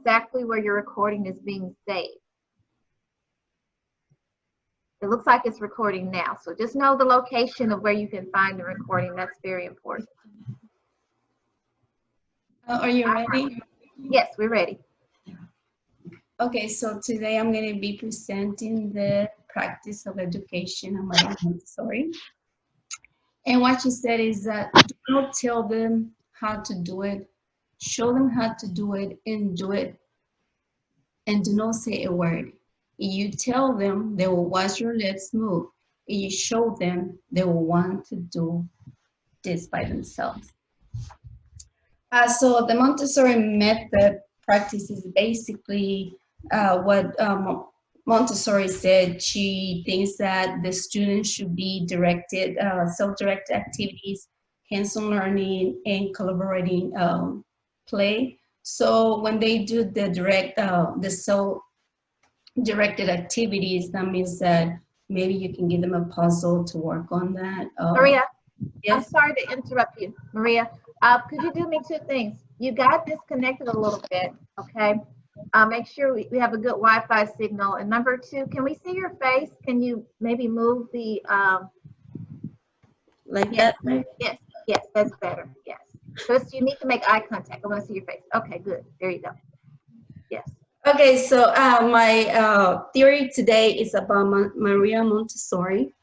exactly where your recording is being saved. It looks like it's recording now. So just know the location of where you can find the recording. That's very important. Are you ready? Yes, we're ready. Okay, so today I'm going to be presenting the practice of education in Maria Montessori. And what she said is that do not tell them how to do it, show them how to do it, and do it, and do not say a word. If you tell them, they will watch your lips move. If you show them, they will want to do this by themselves. So the Montessori method practice is basically what Montessori said. She thinks that the students should be directed, self-directed activities, hands-on learning, and collaborating play. So when they do the self-directed activities, that means that maybe you can give them a puzzle to work on that. Maria, yes? I'm sorry to interrupt you. Maria, could you do me two things? You got disconnected a little bit, okay? Make sure we have a good Wi-Fi signal. And number two, can we see your face? Can you maybe move the... like yes, that, right? Yes, that's better, yes. So you need to make eye contact. I want to see your face. Okay, good. There you go. Yes. Okay, so my theory today is about Maria Montessori.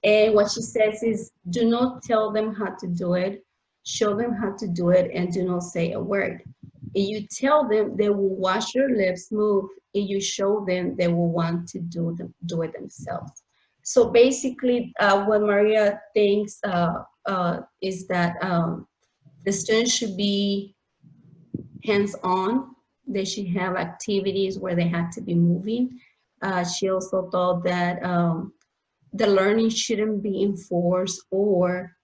And what she says is, do not tell them how to do it, show them how to do it, and do not say a word. If you tell them, they will watch your lips move. If you show them, they will want to do it themselves. So basically, what Maria thinks is that the students should be hands-on. They should have activities where they have to be moving. She also thought that the learning shouldn't be enforced or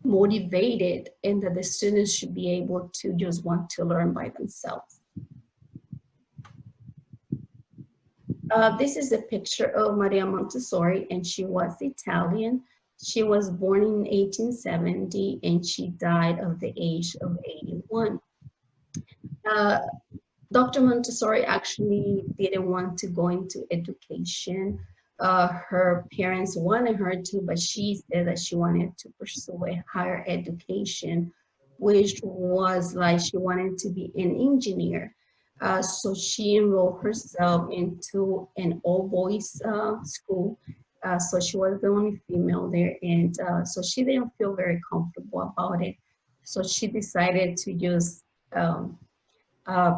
motivated, and that the students should be able to just want to learn by themselves. This is a picture of Maria Montessori, and she was Italian. She was born in 1870, and she died of the age of 81. Dr. Montessori actually didn't want to go into education. Her parents wanted her to, but she said that she wanted to pursue a higher education, which was like she wanted to be an engineer. So she enrolled herself into an all-boys school. So she was the only female there, and so she didn't feel very comfortable about it. So she decided to just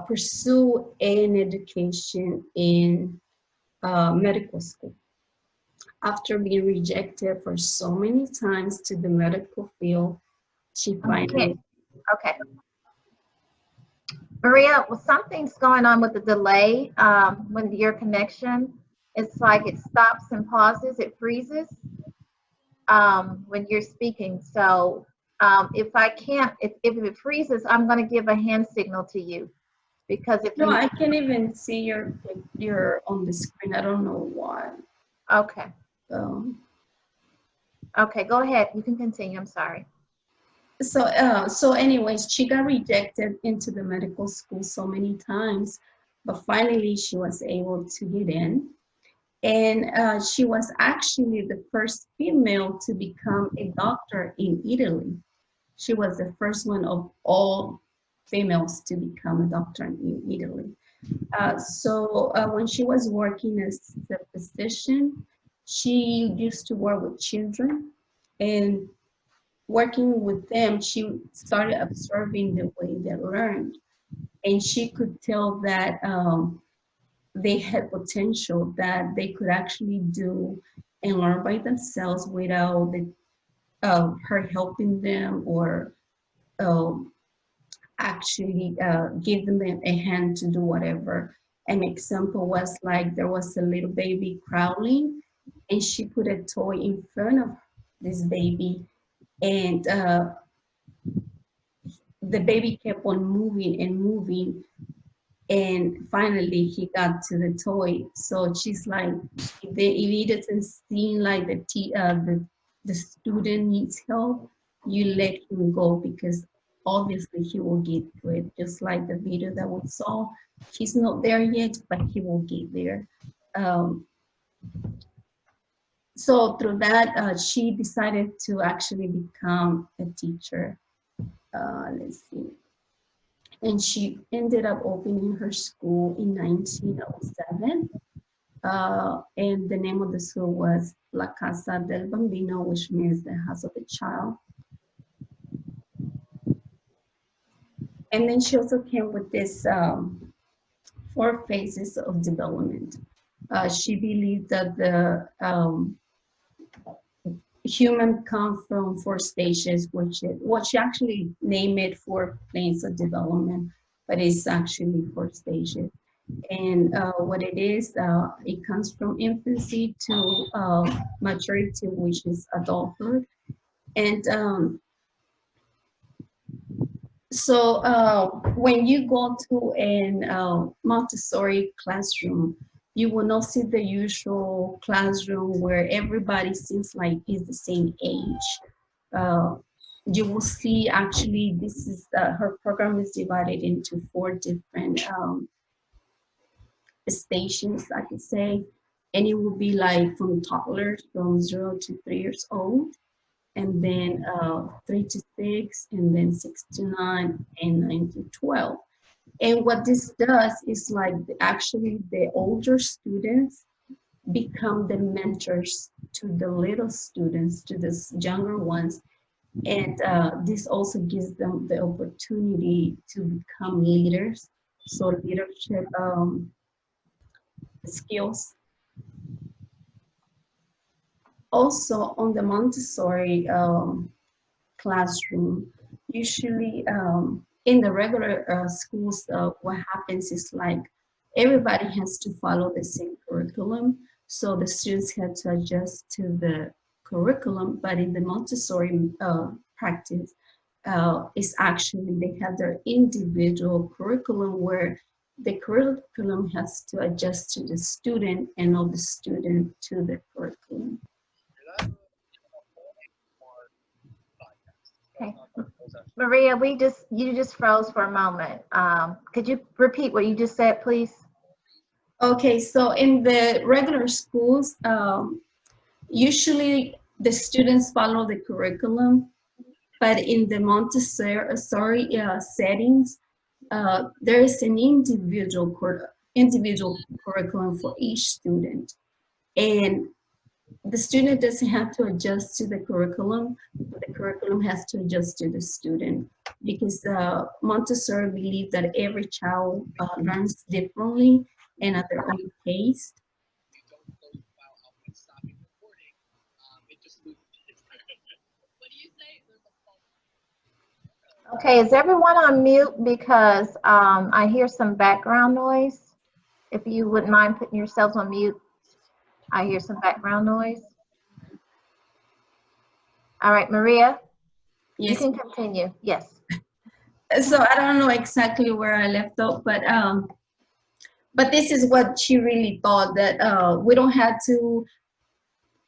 pursue an education in medical school. After being rejected for so many times to the medical field, she finally... Okay. Maria, well, something's going on with the delay with your connection. It's like it stops and pauses, it freezes when you're speaking. So if it freezes, I'm going to give a hand signal to you. Because if I can't even see your on the screen. I don't know why. Okay. Okay, go ahead. You can continue. I'm sorry. So anyways, she got rejected into the medical school so many times, but finally she was able to get in. And she was actually the first female to become a doctor in Italy. She was the first one of all females to become a doctor in Italy. So when she was working as a physician, she used to work with children, and working with them, she started observing the way they learned, and she could tell that they had potential, that they could actually do and learn by themselves without her helping them or actually give them a hand to do whatever. An example was like there was a little baby crawling, and she put a toy in front of this baby, and the baby kept on moving and moving, and finally he got to the toy. So she's like, if he doesn't seem like the student needs help, you let him go, because obviously he will get to it, just like the video that we saw. He's not there yet, but he will get there. Um, so through that, she decided to actually become a teacher. Let's see. And she ended up opening her school in 1907. And the name of the school was La Casa del Bambino, which means the house of the child. And then she also came with this 4 phases of development. She believed that the human come from 4 stages, which is what she actually named it 4 planes of development, but it's actually 4 stages. And what it is, it comes from infancy to maturity, which is adulthood. And so when you go to an Montessori classroom, you will not see the usual classroom where everybody seems like is the same age. You will see actually this is her program is divided into 4 different stations, I could say, and it will be like from toddlers from 0 to 3 years old, and then 3 to 6, and then 6 to 9, and 9 to 12. And what this does is like actually the older students become the mentors to the little students, to the younger ones. And this also gives them the opportunity to become leaders. So leadership skills. Also on the Montessori classroom, usually in the regular schools, what happens is like everybody has to follow the same curriculum. So the students have to adjust to the curriculum, but in the Montessori practice, is actually they have their individual curriculum where the curriculum has to adjust to the student and not the student to the curriculum. Okay. Maria, you just froze for a moment. Could you repeat what you just said, please? Okay, so in the regular schools, usually the students follow the curriculum, but in the Montessori settings, there is an individual curriculum for each student, and the student doesn't have to adjust to the curriculum, but the curriculum has to adjust to the student, because Montessori believes that every child learns differently and at their own pace. Okay, is everyone on mute? Because I hear some background noise. If you wouldn't mind putting yourselves on mute, I hear some background noise. All right, Maria, you Yes. can continue. Yes. So I don't know exactly where I left off, but this is what she really thought, that we don't have to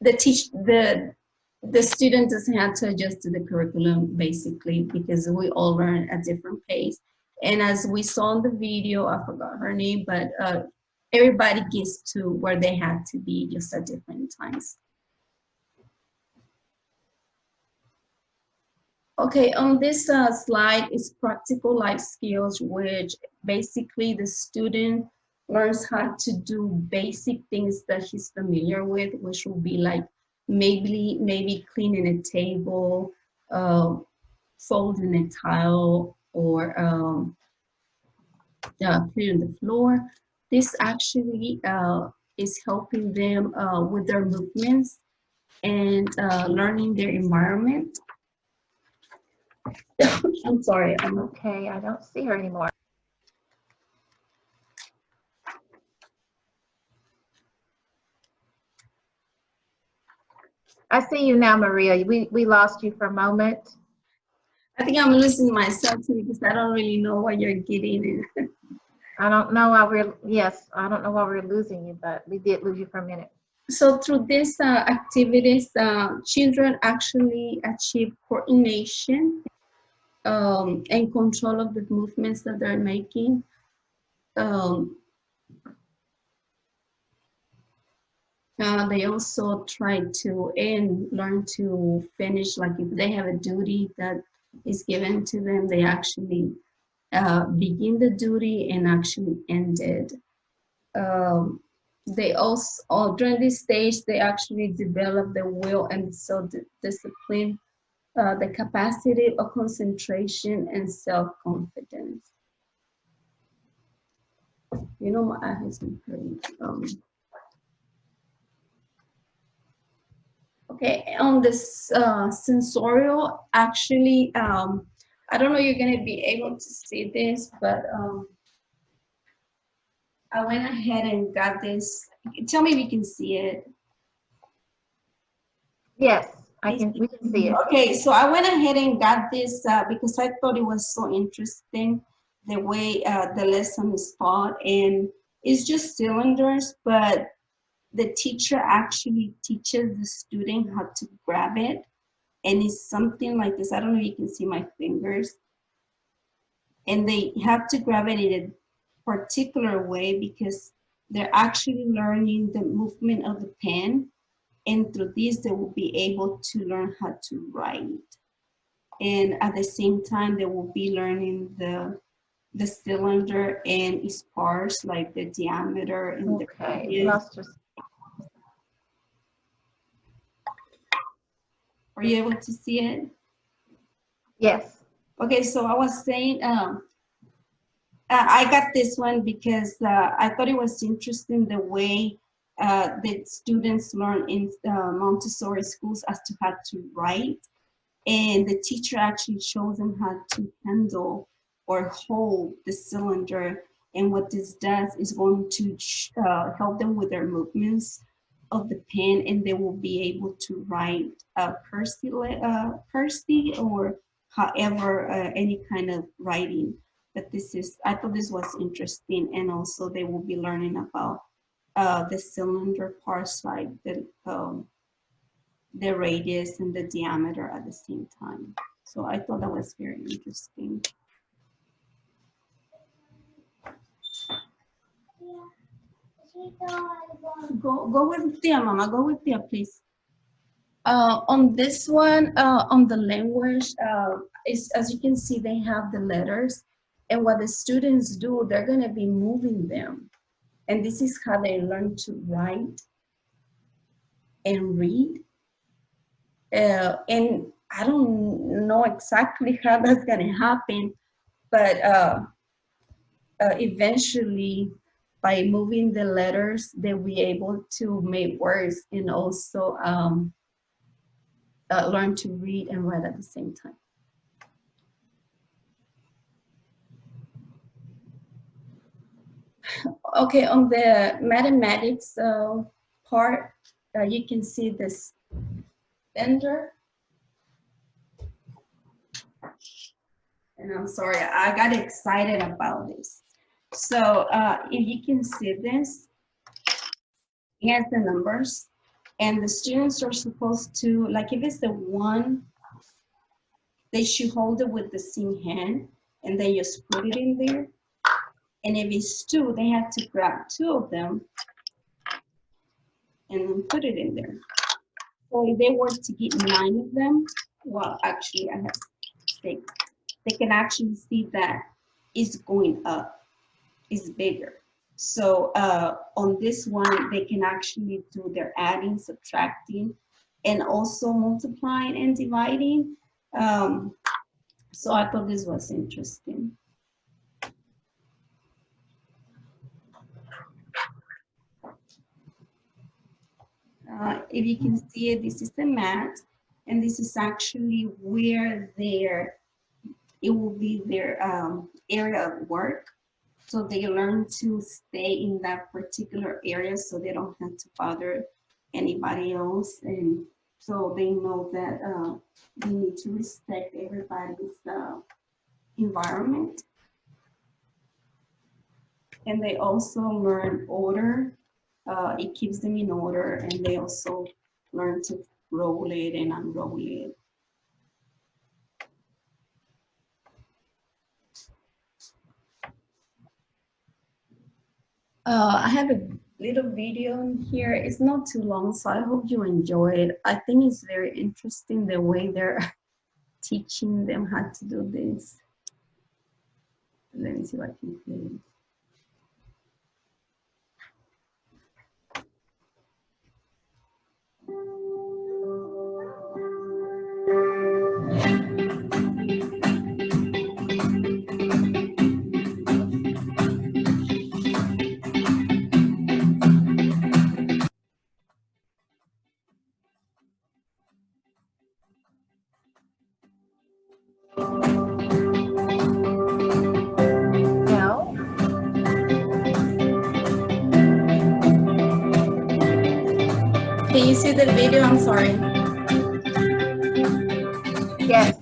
the student doesn't have to adjust to the curriculum, basically, because we all learn at different pace. And as we saw in the video, I forgot her name, but everybody gets to where they had to be just at different times. Okay, on this slide is practical life skills, which basically the student learns how to do basic things that he's familiar with, which will be like maybe cleaning a table, folding a tile, or clearing the floor. This actually is helping them with their movements and learning their environment. I'm sorry. Okay, I don't see her anymore. I see you now, Maria. We lost you for a moment. I think I'm losing myself too, because I don't really know what you're getting in. I don't know why I don't know why we're losing you, but we did lose you for a minute. So through these activities, children actually achieve coordination and control of the movements that they're making. They also try to and learn to finish, like if they have a duty that is given to them, they actually begin the duty and actually end it. They also, during this stage, they actually develop the will and self-discipline, the capacity of concentration and self-confidence. You know, my eye has been pretty. Okay, on this sensorial, actually, I don't know you're gonna be able to see this, but I went ahead and got this. Tell me if you can see it. Yes, we can see it. Okay, so I went ahead and got this because I thought it was so interesting the way the lesson is taught, and it's just cylinders, but the teacher actually teaches the student how to grab it, and it's something like this. I don't know if you can see my fingers, and they have to grab it in a particular way because they're actually learning the movement of the pen, and through this they will be able to learn how to write, and at the same time they will be learning the cylinder and its parts, like the diameter and the radius. Are you able to see it? Yes. Okay, so I was saying I got this one because I thought it was interesting the way the students learn in Montessori schools as to how to write. And the teacher actually shows them how to handle or hold the cylinder. And what this does is going to help them with their movements of the pen, and they will be able to write cursive or however any kind of writing. But I thought this was interesting, and also they will be learning about the cylinder parts, like the radius and the diameter at the same time. So I thought that was very interesting. Go with Tia, Mama. Go with Tia, please. On this one, on the language, as you can see, they have the letters. And what the students do, they're going to be moving them. And this is how they learn to write and read. And I don't know exactly how that's going to happen, but eventually, by moving the letters, they'll be able to make words and also learn to read and write at the same time. Okay, on the mathematics part, you can see this bender. And I'm sorry, I got excited about this. So if you can see this, it has the numbers, and the students are supposed to, like if it's the 1, they should hold it with the same hand, and then just put it in there. And if it's 2, they have to grab 2 of them and then put it in there. So if they were to get 9 of them, well, actually I have 6. They can actually see that it's going up, it's bigger. So on this one, they can actually do their adding, subtracting, and also multiplying and dividing. So I thought this was interesting. If you can see it, this is the mat, and this is actually where it will be their area of work. So they learn to stay in that particular area so they don't have to bother anybody else. And so they know that they need to respect everybody's environment. And they also learn order. It keeps them in order, and they also learn to roll it and unroll it. I have a little video in here. It's not too long, so I hope you enjoy it. I think it's very interesting the way they're teaching them how to do this. Let me see what I can play. No. Can you see the video? I'm sorry. Yes.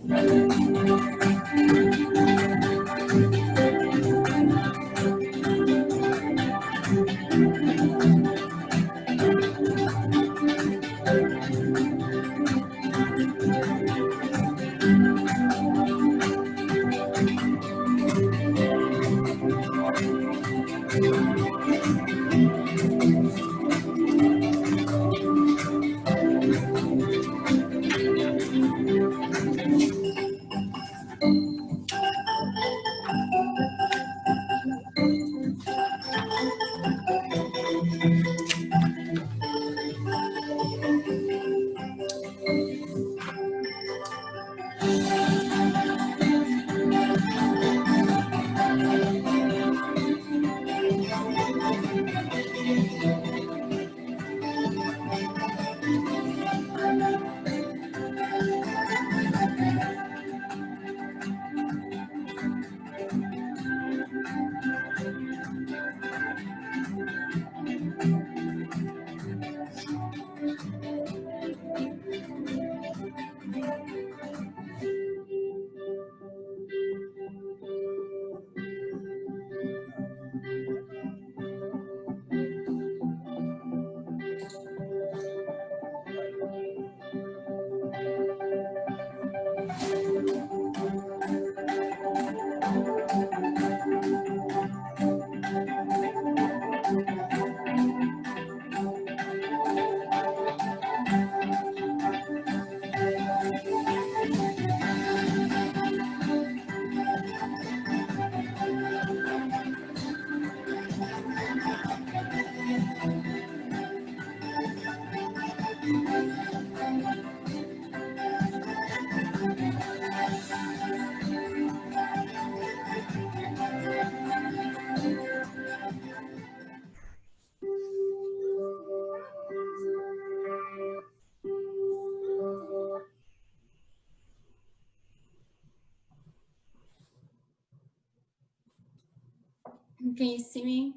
Can you see me?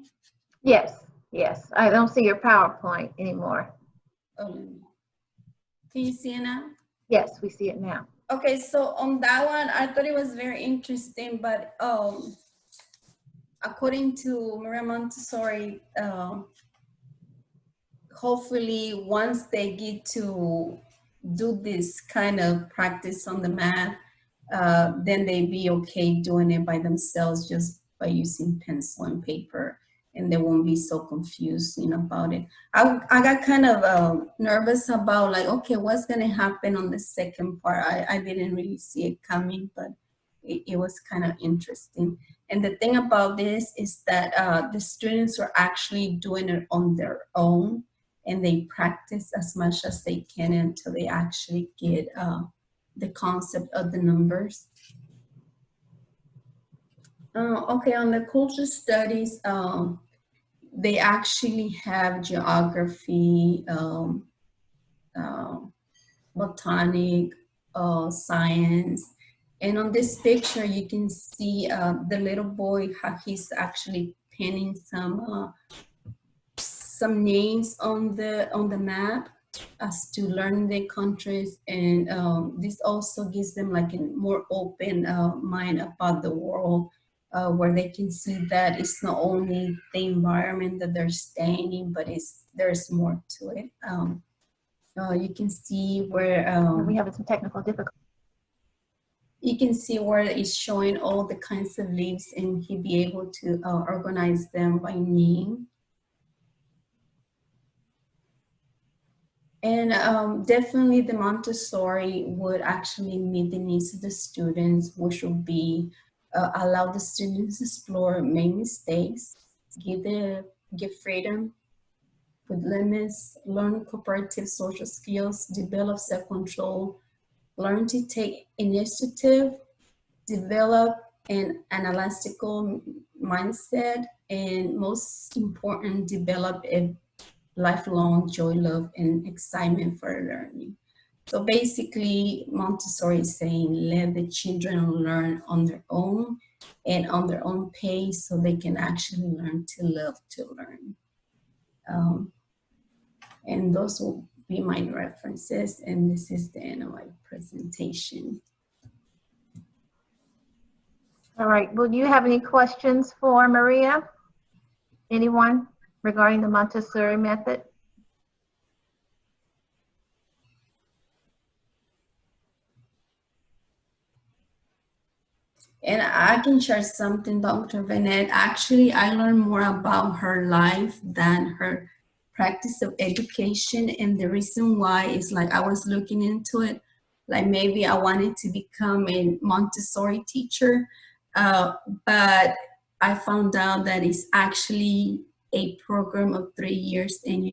Yes. Yes. I don't see your PowerPoint anymore. Oh, can you see it now? Yes, we see it now. Okay, so on that one, I thought it was very interesting, but according to Maria Montessori, hopefully once they get to do this kind of practice on the mat, then they be okay doing it by themselves just by using pencil and paper, and they won't be so confused, about it. I got kind of nervous about like, okay, what's gonna happen on the second part? I didn't really see it coming, but it was kind of interesting. And the thing about this is that the students are actually doing it on their own, and they practice as much as they can until they actually get the concept of the numbers. Okay, on the culture studies, they actually have geography, botanic, science. And on this picture, you can see the little boy, how he's actually pinning some names on the map as to learn the countries, and this also gives them like a more open mind about the world, where they can see that it's not only the environment that they're staying in, but there's more to it. You can see where We have some technical difficulties. you can see where it's showing all the kinds of leaves, and he'd be able to organize them by name. And definitely the Montessori would actually meet the needs of the students, which would be allow the students to explore, make mistakes, give give freedom with limits, learn cooperative social skills, develop self-control, learn to take initiative, develop an analytical mindset, and most important, develop a lifelong joy, love, and excitement for learning. So basically, Montessori is saying let the children learn on their own and on their own pace so they can actually learn to love to learn. Um, and those will be my references. And this is the end of my presentation. All right. Well, do you have any questions for Maria? Anyone regarding the Montessori method? And I can share something, Dr. Vanette. Actually, I learned more about her life than her practice of education. And the reason why is like I was looking into it, like maybe I wanted to become a Montessori teacher, but I found out that it's actually a program of 3 years and